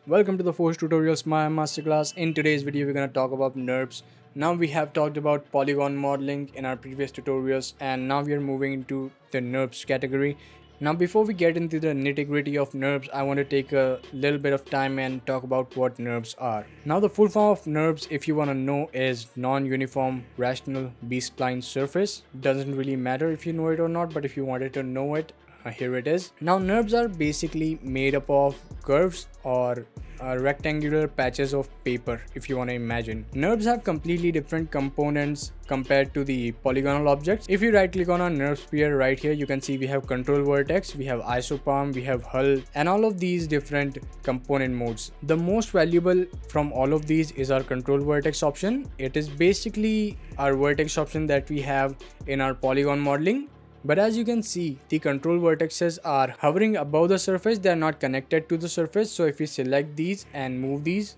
Welcome to the Forge Tutorials, my Masterclass. In today's video, we're going to talk about Nurbs. Now we have talked about polygon modeling in our previous tutorials, and now we are moving into the Nurbs category. Now before we get into the nitty-gritty of Nurbs, I want to take a little bit of time and talk about what Nurbs are. Now the full form of Nurbs, if you want to know, is non-uniform rational B-spline surface. Doesn't really matter if you know it or not, but if you wanted to know it, here it is. Now Nurbs are basically made up of curves or rectangular patches of paper, if you want to imagine. Nurbs have completely different components compared to the polygonal objects. If you right click on our Nurb sphere right here, you can see we have control vertex, we have isopalm, we have hull, and all of these different component modes. The most valuable from all of these is our control vertex option. It is basically our vertex option that we have in our polygon modeling. But as you can see, the control vertices are hovering above the surface. They are not connected to the surface. So if we select these and move these,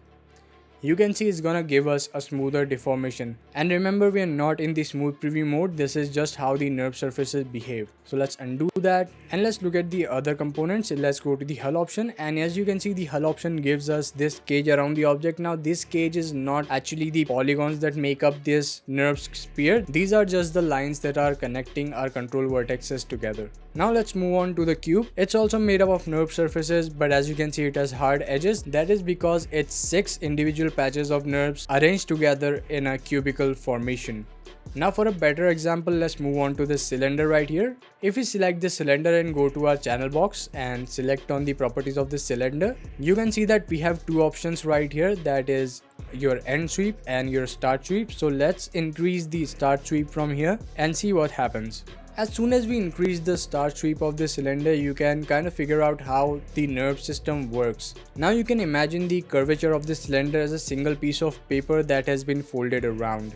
you can see it's gonna give us a smoother deformation. And remember, we are not in the smooth preview mode. This is just how the Nurb surfaces behave. So let's undo that and let's look at the other components. Let's go to the hull option, and as you can see, the hull option gives us this cage around the object. Now this cage is not actually the polygons that make up this Nurb sphere. These are just the lines that are connecting our control vertices together. Now let's move on to the cube. It's also made up of Nurb surfaces, but as you can see, it has hard edges. That is because it's 6 individual patches of Nurbs arranged together in a cubical formation. Now for a better example, let's move on to this cylinder right here. If we select this cylinder and go to our channel box and select on the properties of this cylinder, you can see that we have two options right here, that is your end sweep and your start sweep. So let's increase the start sweep from here and see what happens. As soon as we increase the start sweep of the cylinder, you can kind of figure out how the Nurb system works. Now you can imagine the curvature of the cylinder as a single piece of paper that has been folded around.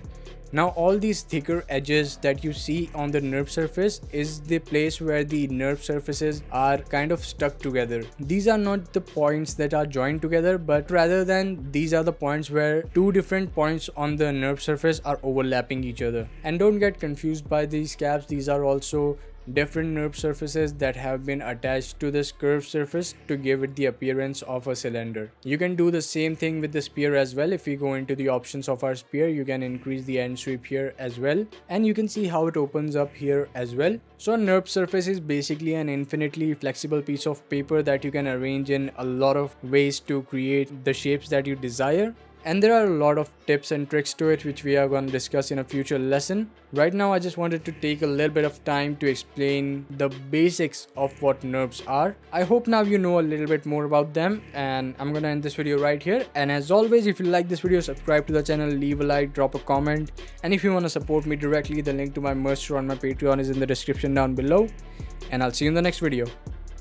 Now all these thicker edges that you see on the Nurb surface is the place where the Nurb surfaces are kind of stuck together. These are not the points that are joined together, but rather than these are the points where two different points on the Nurb surface are overlapping each other. And don't get confused by these caps, these are also different Nurb surfaces that have been attached to this curved surface to give it the appearance of a cylinder. You can do the same thing with the sphere as well. If we go into the options of our sphere, you can increase the end sweep here as well, and you can see how it opens up here as well. So a Nurb surface is basically an infinitely flexible piece of paper that you can arrange in a lot of ways to create the shapes that you desire. And there are a lot of tips and tricks to it which we are going to discuss in a future lesson. Right now I just wanted to take a little bit of time to explain the basics of what Nurbs are. I hope now you know a little bit more about them, and I'm gonna end this video right here. And as always, if you like this video, subscribe to the channel, leave a like, drop a comment, and if you want to support me directly, the link to my merch store on my Patreon is in the description down below, and I'll see you in the next video.